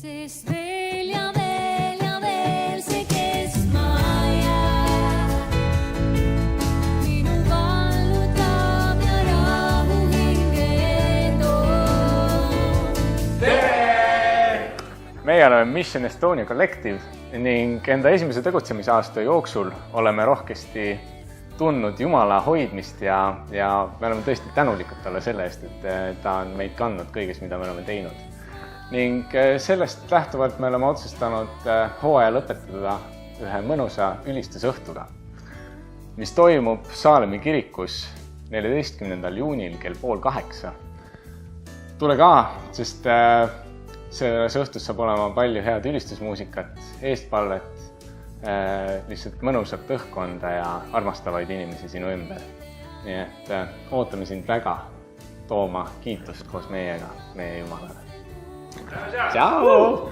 Sest veel ja veel see kestma jääb. Minu vallutab ja rahu hinge toob. Tere! Meie oleme Mission Estonia Collective ning enda esimese tegutsemisaasta jooksul oleme rohkesti tundnud Jumala hoidmist ja me oleme tõesti tänulikud talle selle eest, et ta on meid kandnud kõiges, mida me oleme teinud. Ning sellest lähtuvalt me oleme otsustanud hooaja lõpetada ühe mõnusa ülistusõhtuga, mis toimub Saalemi kirikus 14. juunil kell 7:30. Tule ka, sest selles õhtus saab olema palju head ülistusmuusikat, eestpalvet, lihtsalt mõnusat õhkkonda ja armastavaid inimesi sinu ümber. Nii et ootame sind väga tooma kiitust koos meiega, meie Jumalale. Ciao!